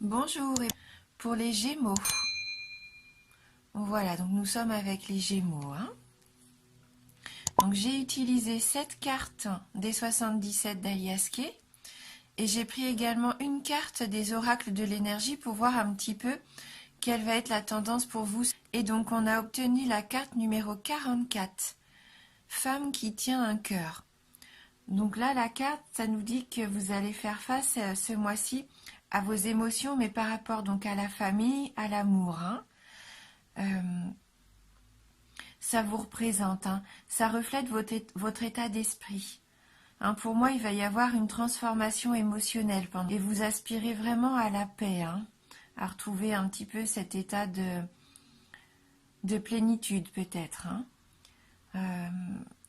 Bonjour, et pour les Gémeaux. Voilà, donc nous sommes avec les Gémeaux. Donc j'ai utilisé cette carte des 77 d'Alias Kay et j'ai pris également une carte des oracles de l'énergie pour voir un petit peu quelle va être la tendance pour vous. Et donc on a obtenu la carte numéro 44, femme qui tient un cœur. Donc là, la carte, ça nous dit que vous allez faire face ce mois-ci à vos émotions, mais par rapport donc à la famille, à l'amour. Ça vous représente, ça reflète votre état d'esprit. Pour moi, il va y avoir une transformation émotionnelle et vous aspirez vraiment à la paix, à retrouver un petit peu cet état de plénitude peut-être.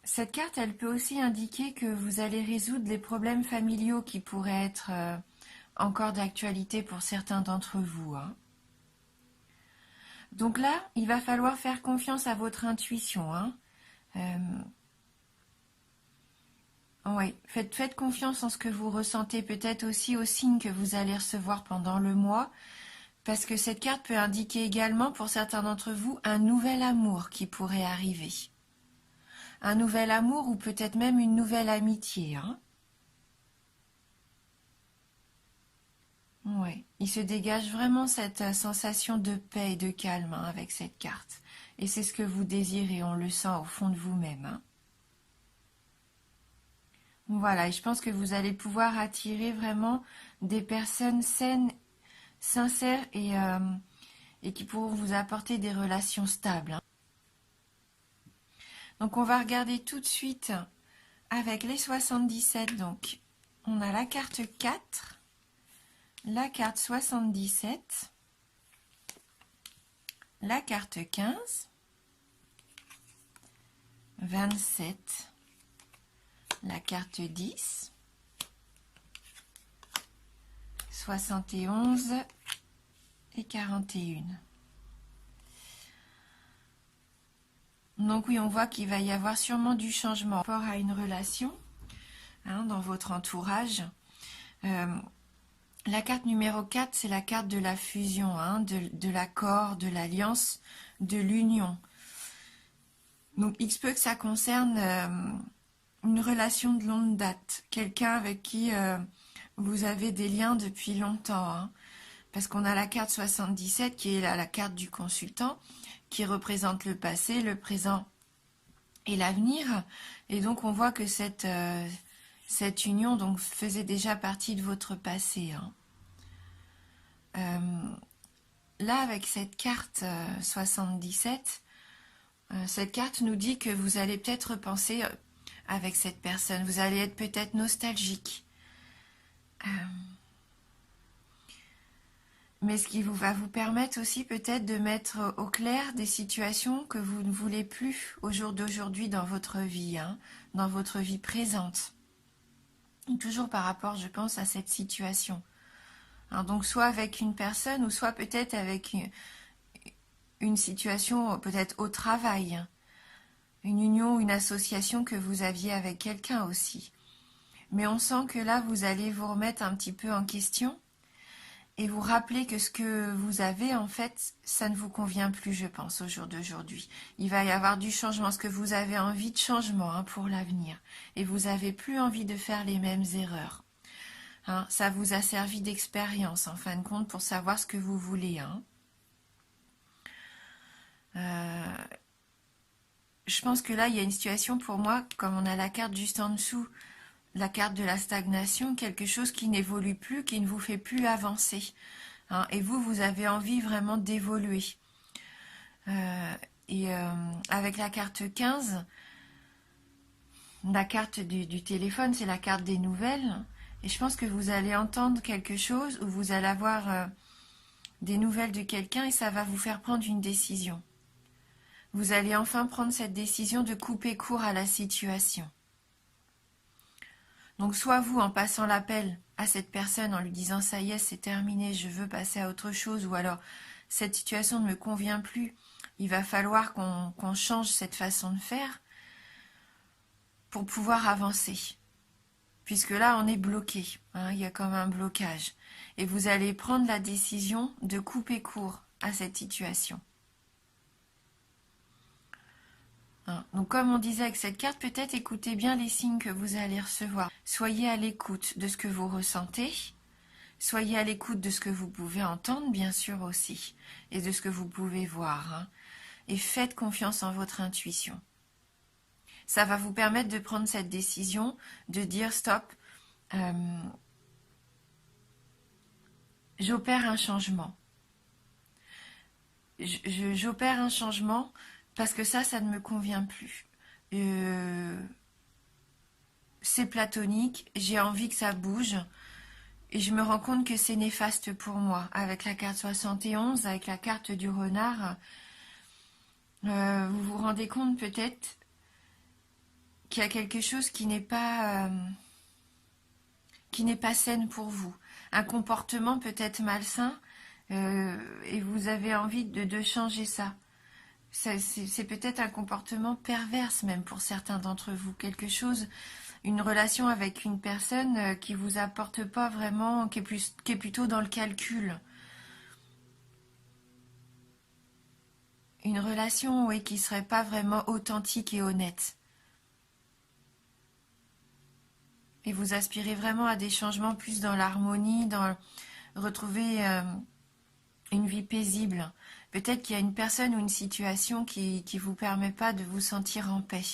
Cette carte, elle peut aussi indiquer que vous allez résoudre les problèmes familiaux qui pourraient être encore d'actualité pour certains d'entre vous. Donc là, il va falloir faire confiance à votre intuition. Oui, faites confiance en ce que vous ressentez, peut-être aussi aux signes que vous allez recevoir pendant le mois, parce que cette carte peut indiquer également, pour certains d'entre vous, un nouvel amour qui pourrait arriver. Un nouvel amour ou peut-être même une nouvelle amitié. Oui, il se dégage vraiment cette sensation de paix et de calme avec cette carte. Et c'est ce que vous désirez, on le sent au fond de vous-même. Voilà, et je pense que vous allez pouvoir attirer vraiment des personnes saines, sincères et qui pourront vous apporter des relations stables. Donc on va regarder tout de suite avec les 77. Donc on a la carte 4, la carte 77, la carte 15, 27, la carte 10, 71 et 41. Donc oui, on voit qu'il va y avoir sûrement du changement par rapport à une relation dans votre entourage. La carte numéro 4, c'est la carte de la fusion, de l'accord, de l'alliance, de l'union. Donc il se peut que ça concerne une relation de longue date, quelqu'un avec qui vous avez des liens depuis longtemps. Parce qu'on a la carte 77 qui est la carte du consultant, qui représente le passé, le présent et l'avenir. Et donc on voit que cette union donc, faisait déjà partie de votre passé. Là, avec cette carte 77, cette carte nous dit que vous allez peut-être repenser avec cette personne. Vous allez être peut-être nostalgique. Mais ce qui va vous permettre aussi peut-être de mettre au clair des situations que vous ne voulez plus au jour d'aujourd'hui dans votre vie, dans votre vie présente. Toujours par rapport, je pense, à cette situation. Donc soit avec une personne ou soit peut-être avec une situation peut-être au travail, une union, une association que vous aviez avec quelqu'un aussi. Mais on sent que là, vous allez vous remettre un petit peu en question et vous rappeler que ce que vous avez, en fait, ça ne vous convient plus, je pense, au jour d'aujourd'hui. Il va y avoir du changement, parce que vous avez envie de changement pour l'avenir. Et vous n'avez plus envie de faire les mêmes erreurs. Ça vous a servi d'expérience, en fin de compte, pour savoir ce que vous voulez. Je pense que là, il y a une situation pour moi, comme on a la carte juste en dessous, la carte de la stagnation, quelque chose qui n'évolue plus, qui ne vous fait plus avancer. Et vous avez envie vraiment d'évoluer. Avec la carte 15, la carte du téléphone, c'est la carte des nouvelles. Et je pense que vous allez entendre quelque chose ou vous allez avoir des nouvelles de quelqu'un et ça va vous faire prendre une décision. Vous allez enfin prendre cette décision de couper court à la situation. Donc soit vous, en passant l'appel à cette personne, en lui disant « ça y est, c'est terminé, je veux passer à autre chose » ou alors « cette situation ne me convient plus, il va falloir qu'on change cette façon de faire pour pouvoir avancer. » Puisque là, on est bloqué, il y a comme un blocage. et vous allez prendre la décision de couper court à cette situation. Donc comme on disait avec cette carte, peut-être écoutez bien les signes que vous allez recevoir. Soyez à l'écoute de ce que vous ressentez, soyez à l'écoute de ce que vous pouvez entendre, bien sûr aussi, et de ce que vous pouvez voir. Et faites confiance en votre intuition. Ça va vous permettre de prendre cette décision, de dire stop, j'opère un changement. J'opère un changement parce que ça ne me convient plus. C'est platonique, j'ai envie que ça bouge et je me rends compte que c'est néfaste pour moi. Avec la carte 71, avec la carte du renard, vous vous rendez compte peut-être qu'il y a quelque chose qui n'est pas saine pour vous. Un comportement peut-être malsain et vous avez envie de changer ça. C'est peut-être un comportement perverse même pour certains d'entre vous. Quelque chose, une relation avec une personne qui vous apporte pas vraiment, qui est plutôt dans le calcul. Une relation, oui, qui serait pas vraiment authentique et honnête. Et vous aspirez vraiment à des changements plus dans l'harmonie, dans retrouver une vie paisible. Peut-être qu'il y a une personne ou une situation qui vous permet pas de vous sentir en paix.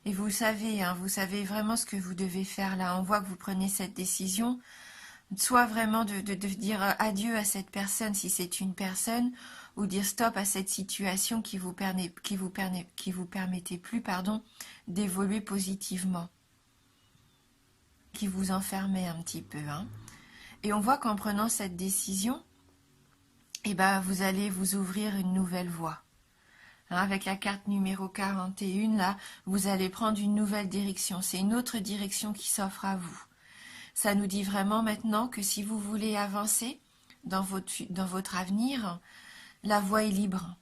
Et vous savez vraiment ce que vous devez faire là. On voit que vous prenez cette décision, soit vraiment de dire adieu à cette personne si c'est une personne, ou dire stop à cette situation qui vous permettait plus, d'évoluer positivement, qui vous enfermait un petit peu. Et on voit qu'en prenant cette décision, vous allez vous ouvrir une nouvelle voie. Avec la carte numéro 41, là, vous allez prendre une nouvelle direction. C'est une autre direction qui s'offre à vous. Ça nous dit vraiment maintenant que si vous voulez avancer dans votre avenir, la voie est libre.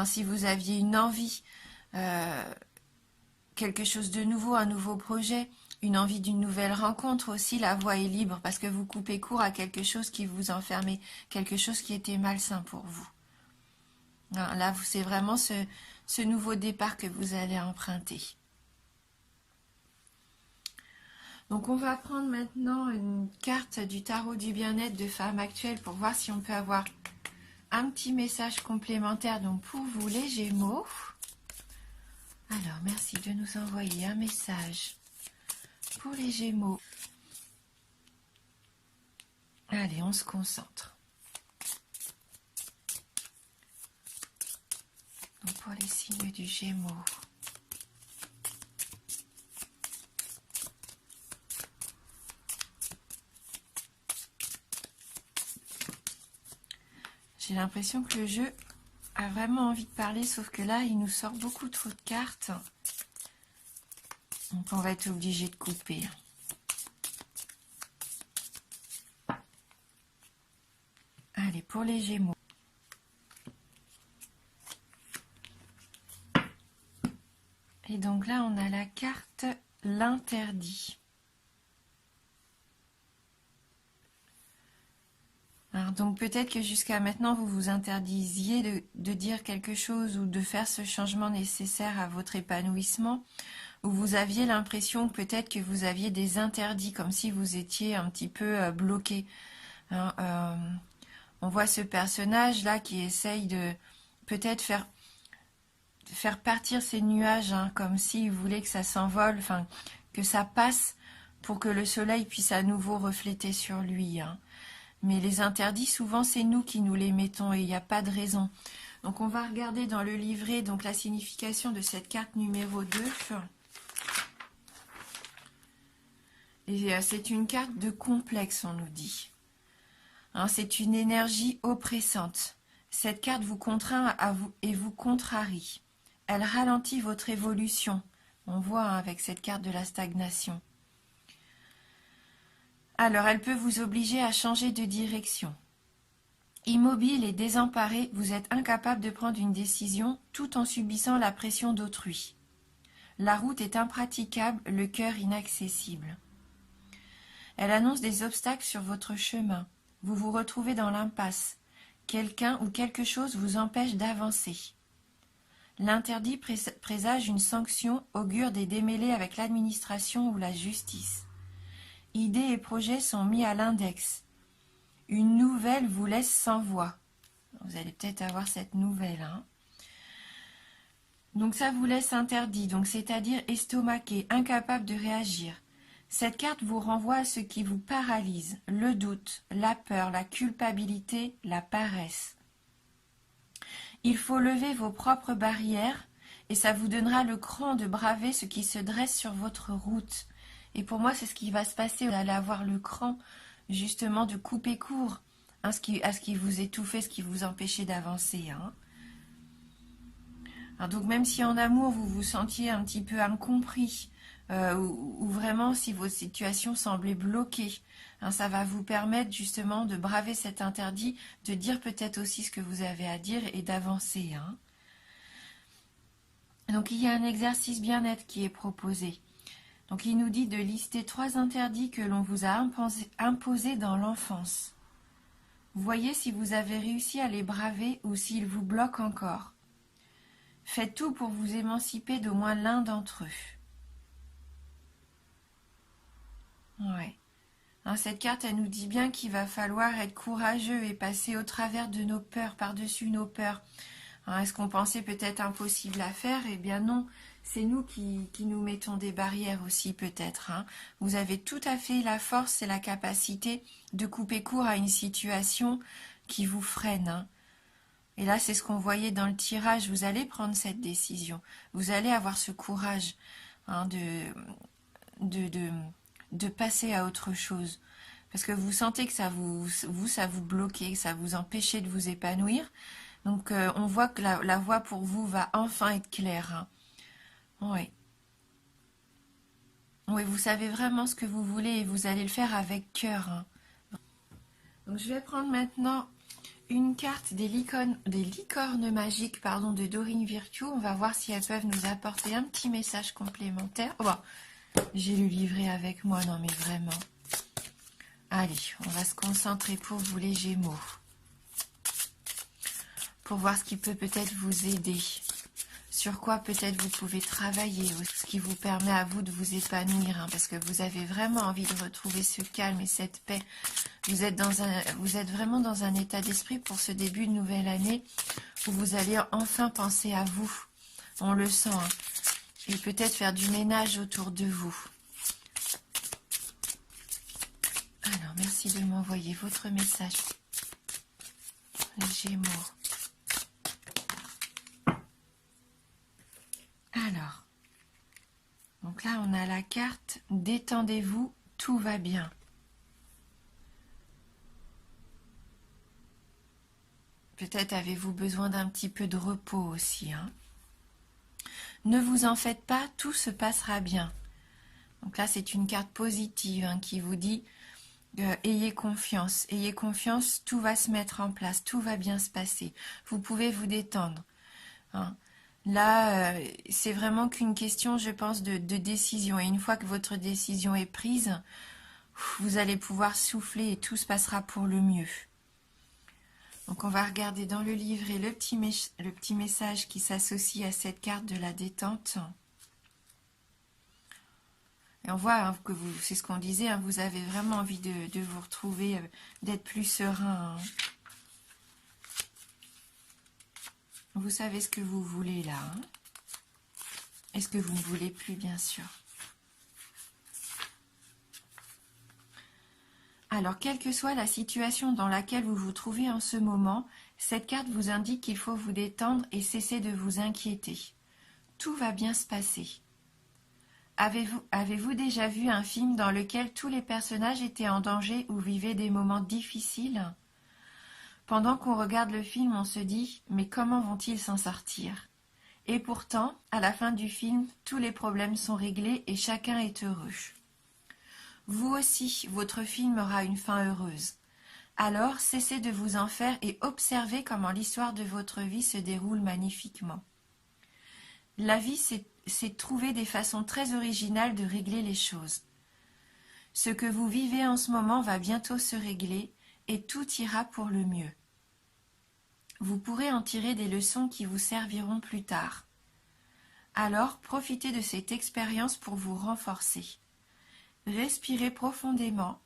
Si vous aviez une envie, quelque chose de nouveau, un nouveau projet, une envie d'une nouvelle rencontre aussi, la voie est libre parce que vous coupez court à quelque chose qui vous enfermait, quelque chose qui était malsain pour vous. Là, c'est vraiment ce nouveau départ que vous allez emprunter. Donc, on va prendre maintenant une carte du tarot du bien-être de Femme Actuelle pour voir si on peut avoir un petit message complémentaire donc pour vous, les Gémeaux. Alors, merci de nous envoyer un message pour les Gémeaux. Allez, on se concentre. Donc, pour les signes du Gémeaux. J'ai l'impression que le jeu a vraiment envie de parler, sauf que là, il nous sort beaucoup trop de cartes. Donc, on va être obligé de couper. Allez, pour les Gémeaux. Et donc là, on a la carte l'interdit. Alors, donc peut-être que jusqu'à maintenant, vous vous interdisiez de dire quelque chose ou de faire ce changement nécessaire à votre épanouissement, ou vous aviez l'impression peut-être que vous aviez des interdits, comme si vous étiez un petit peu bloqué. On voit ce personnage-là qui essaye de peut-être faire partir ces nuages, comme s'il voulait que ça s'envole, que ça passe pour que le soleil puisse à nouveau refléter sur lui. Mais les interdits, souvent, c'est nous qui nous les mettons et il n'y a pas de raison. Donc, on va regarder dans le livret donc la signification de cette carte numéro 2. Et c'est une carte de complexe, on nous dit. C'est une énergie oppressante. Cette carte vous contraint à vous et vous contrarie. Elle ralentit votre évolution. On voit avec cette carte de la stagnation. Alors, elle peut vous obliger à changer de direction. Immobile et désemparé, vous êtes incapable de prendre une décision tout en subissant la pression d'autrui. La route est impraticable, le cœur inaccessible. Elle annonce des obstacles sur votre chemin. Vous vous retrouvez dans l'impasse. Quelqu'un ou quelque chose vous empêche d'avancer. L'interdit présage une sanction, augure des démêlés avec l'administration ou la justice. Idées et projets sont mis à l'index. Une nouvelle vous laisse sans voix. Vous allez peut-être avoir cette nouvelle. Hein. Donc ça vous laisse interdit, donc c'est-à-dire estomaqué, incapable de réagir. Cette carte vous renvoie à ce qui vous paralyse, le doute, la peur, la culpabilité, la paresse. Il faut lever vos propres barrières et ça vous donnera le cran de braver ce qui se dresse sur votre route. Et pour moi, c'est ce qui va se passer. Vous allez avoir le cran, justement, de couper court à ce qui vous étouffait, ce qui vous empêchait d'avancer. Hein. Alors donc, même si en amour, vous vous sentiez un petit peu incompris, ou vraiment si votre situation semblait bloquée, hein, ça va vous permettre justement de braver cet interdit, de dire peut-être aussi ce que vous avez à dire et d'avancer. Hein. Donc il y a un exercice bien-être qui est proposé. Donc il nous dit de lister 3 interdits que l'on vous a imposés dans l'enfance. Voyez si vous avez réussi à les braver ou s'ils vous bloquent encore. Faites tout pour vous émanciper d'au moins l'un d'entre eux. Ouais. Hein, cette carte, elle nous dit bien qu'il va falloir être courageux et passer au travers de nos peurs, par-dessus nos peurs. Hein, est-ce qu'on pensait peut-être impossible à faire? Eh bien non, c'est nous qui nous mettons des barrières aussi peut-être. Hein. Vous avez tout à fait la force et la capacité de couper court à une situation qui vous freine. Hein. Et là, c'est ce qu'on voyait dans le tirage. Vous allez prendre cette décision. Vous allez avoir ce courage hein, de passer à autre chose. Parce que vous sentez que ça vous bloquait, que ça vous empêchait de vous épanouir. Donc, on voit que la voie pour vous va enfin être claire. Hein. Oui. Oui, vous savez vraiment ce que vous voulez et vous allez le faire avec cœur. Hein. Donc, je vais prendre maintenant une carte des licornes magiques de Dorine Virtue. On va voir si elles peuvent nous apporter un petit message complémentaire. Oh, bon, j'ai le livret avec moi, non mais vraiment. Allez, on va se concentrer pour vous les Gémeaux. Pour voir ce qui peut peut-être vous aider. Sur quoi peut-être vous pouvez travailler, ce qui vous permet à vous de vous épanouir, hein, parce que vous avez vraiment envie de retrouver ce calme et cette paix. Vous êtes vraiment dans un état d'esprit pour ce début de nouvelle année où vous allez enfin penser à vous. On le sent. Hein, et peut-être faire du ménage autour de vous. Alors, merci de m'envoyer votre message. Les Gémeaux. Alors, donc là, on a la carte « Détendez-vous, tout va bien ». Peut-être avez-vous besoin d'un petit peu de repos aussi. Hein. Ne vous en faites pas, tout se passera bien. Donc là, c'est une carte positive hein, qui vous dit ayez confiance, tout va se mettre en place, tout va bien se passer. Vous pouvez vous détendre. Hein. Là, c'est vraiment qu'une question, je pense, de décision. Et une fois que votre décision est prise, vous allez pouvoir souffler et tout se passera pour le mieux. Donc on va regarder dans le livret le petit message qui s'associe à cette carte de la détente. Et on voit hein, que c'est ce qu'on disait, hein, vous avez vraiment envie de vous retrouver, d'être plus serein. Hein. Vous savez ce que vous voulez là. Hein. Et ce que vous ne voulez plus, bien sûr. Alors, quelle que soit la situation dans laquelle vous vous trouvez en ce moment, cette carte vous indique qu'il faut vous détendre et cesser de vous inquiéter. Tout va bien se passer. Avez-vous déjà vu un film dans lequel tous les personnages étaient en danger ou vivaient des moments difficiles ? Pendant qu'on regarde le film, on se dit « Mais comment vont-ils s'en sortir ?» Et pourtant, à la fin du film, tous les problèmes sont réglés et chacun est heureux. Vous aussi, votre film aura une fin heureuse. Alors, cessez de vous en faire et observez comment l'histoire de votre vie se déroule magnifiquement. La vie, c'est trouver des façons très originales de régler les choses. Ce que vous vivez en ce moment va bientôt se régler et tout ira pour le mieux. Vous pourrez en tirer des leçons qui vous serviront plus tard. Alors, profitez de cette expérience pour vous renforcer. Respirez profondément,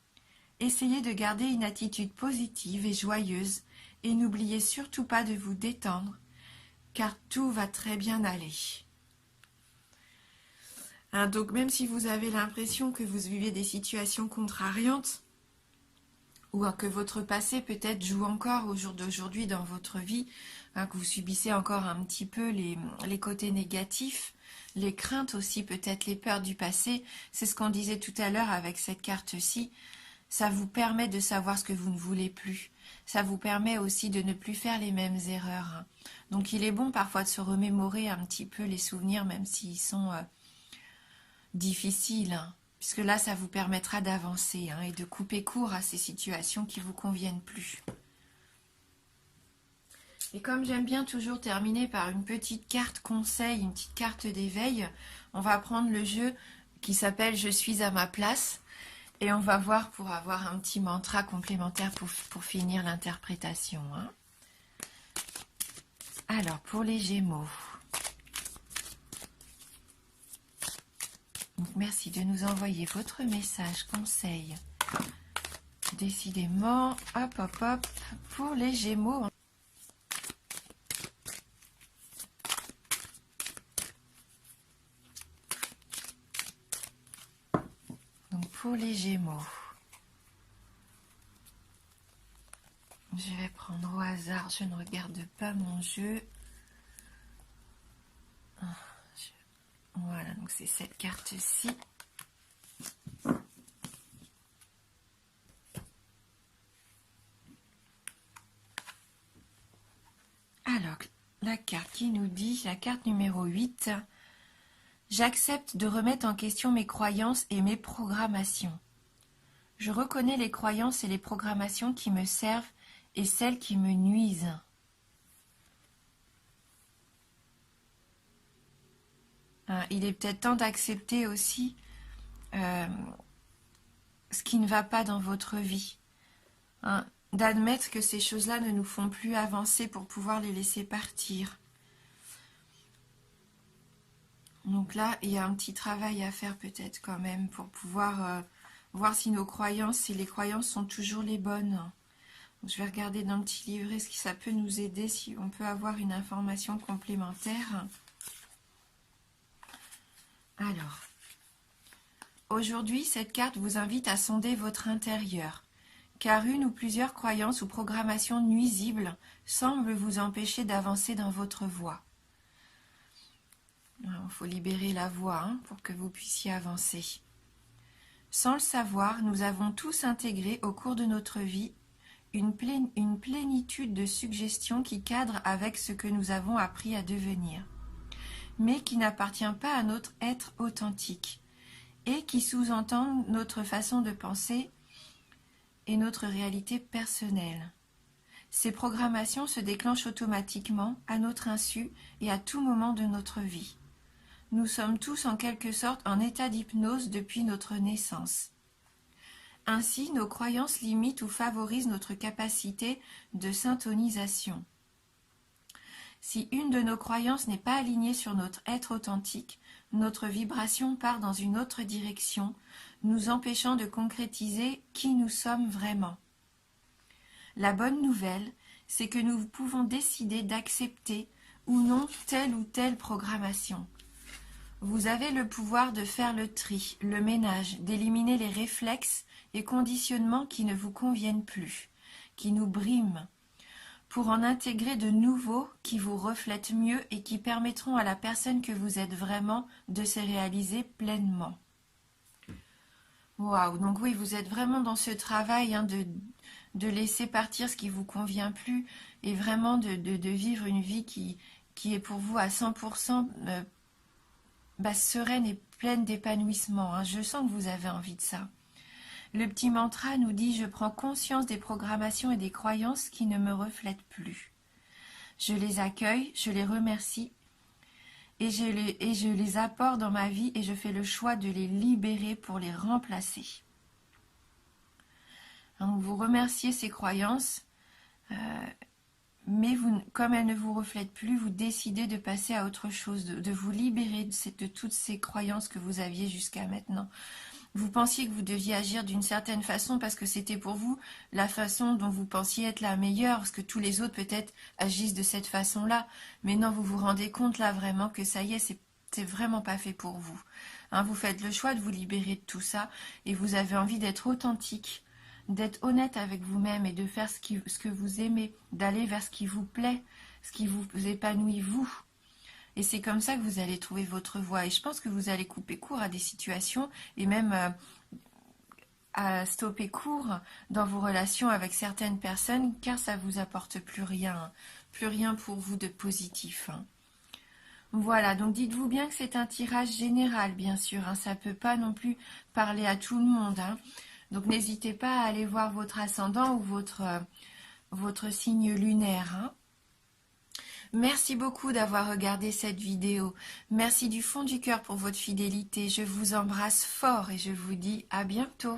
essayez de garder une attitude positive et joyeuse et n'oubliez surtout pas de vous détendre, car tout va très bien aller. Donc même si vous avez l'impression que vous vivez des situations contrariantes, ou que votre passé peut-être joue encore au jour d'aujourd'hui dans votre vie, que vous subissez encore un petit peu les côtés négatifs, les craintes aussi, peut-être les peurs du passé, c'est ce qu'on disait tout à l'heure avec cette carte-ci, ça vous permet de savoir ce que vous ne voulez plus, ça vous permet aussi de ne plus faire les mêmes erreurs. Donc il est bon parfois de se remémorer un petit peu les souvenirs, même s'ils sont difficiles, puisque là, ça vous permettra d'avancer et de couper court à ces situations qui ne vous conviennent plus. Et comme j'aime bien toujours terminer par une petite carte conseil, une petite carte d'éveil, on va prendre le jeu qui s'appelle « Je suis à ma place » et on va voir pour avoir un petit mantra complémentaire pour finir l'interprétation. Alors, pour les Gémeaux. Donc, merci de nous envoyer votre message conseil. Décidément, hop, hop, hop, pour les Gémeaux. Donc, pour les Gémeaux, je vais prendre au hasard, je ne regarde pas mon jeu. Voilà, donc c'est cette carte-ci. Alors, la carte qui nous dit, la carte numéro 8, j'accepte de remettre en question mes croyances et mes programmations. Je reconnais les croyances et les programmations qui me servent et celles qui me nuisent. Il est peut-être temps d'accepter aussi ce qui ne va pas dans votre vie. D'admettre que ces choses-là ne nous font plus avancer pour pouvoir les laisser partir. Donc là, il y a un petit travail à faire peut-être quand même pour pouvoir voir si nos croyances, si les croyances sont toujours les bonnes. Donc, je vais regarder dans le petit livret ce que ça peut nous aider, si on peut avoir une information complémentaire. Alors, aujourd'hui, cette carte vous invite à sonder votre intérieur, car une ou plusieurs croyances ou programmations nuisibles semblent vous empêcher d'avancer dans votre voie. Il faut libérer la voie pour que vous puissiez avancer. Sans le savoir, nous avons tous intégré au cours de notre vie une plénitude de suggestions qui cadrent avec ce que nous avons appris à devenir, mais qui n'appartient pas à notre être authentique et qui sous-entendent notre façon de penser et notre réalité personnelle. Ces programmations se déclenchent automatiquement, à notre insu et à tout moment de notre vie. Nous sommes tous en quelque sorte en état d'hypnose depuis notre naissance. Ainsi, nos croyances limitent ou favorisent notre capacité de syntonisation. Si une de nos croyances n'est pas alignée sur notre être authentique, notre vibration part dans une autre direction, nous empêchant de concrétiser qui nous sommes vraiment. La bonne nouvelle, c'est que nous pouvons décider d'accepter ou non telle ou telle programmation. Vous avez le pouvoir de faire le tri, le ménage, d'éliminer les réflexes et conditionnements qui ne vous conviennent plus, qui nous briment, pour en intégrer de nouveaux qui vous reflètent mieux et qui permettront à la personne que vous êtes vraiment de se réaliser pleinement. Waouh, donc oui, vous êtes vraiment dans ce travail de laisser partir ce qui ne vous convient plus et vraiment de vivre une vie qui est pour vous à 100% sereine et pleine d'épanouissement. Je sens que vous avez envie de ça. Le petit mantra nous dit « Je prends conscience des programmations et des croyances qui ne me reflètent plus. Je les accueille, je les remercie et je les apporte dans ma vie et je fais le choix de les libérer pour les remplacer. Donc vous remerciez ces croyances, mais vous, comme elles ne vous reflètent plus, vous décidez de passer à autre chose, de vous libérer de toutes ces croyances que vous aviez jusqu'à maintenant. Vous pensiez que vous deviez agir d'une certaine façon parce que c'était pour vous la façon dont vous pensiez être la meilleure, parce que tous les autres peut-être agissent de cette façon-là. Mais non, vous vous rendez compte là vraiment que ça y est, c'est vraiment pas fait pour vous. Hein, vous faites le choix de vous libérer de tout ça et vous avez envie d'être authentique, d'être honnête avec vous-même et de faire ce que vous aimez, d'aller vers ce qui vous plaît, ce qui vous épanouit vous. Et c'est comme ça que vous allez trouver votre voie. Et je pense que vous allez couper court à des situations et même à stopper court dans vos relations avec certaines personnes car ça vous apporte plus rien pour vous de positif. Voilà, donc dites-vous bien que c'est un tirage général, bien sûr. Ça ne peut pas non plus parler à tout le monde. Donc n'hésitez pas à aller voir votre ascendant ou votre signe lunaire. Merci beaucoup d'avoir regardé cette vidéo. Merci du fond du cœur pour votre fidélité. Je vous embrasse fort et je vous dis à bientôt.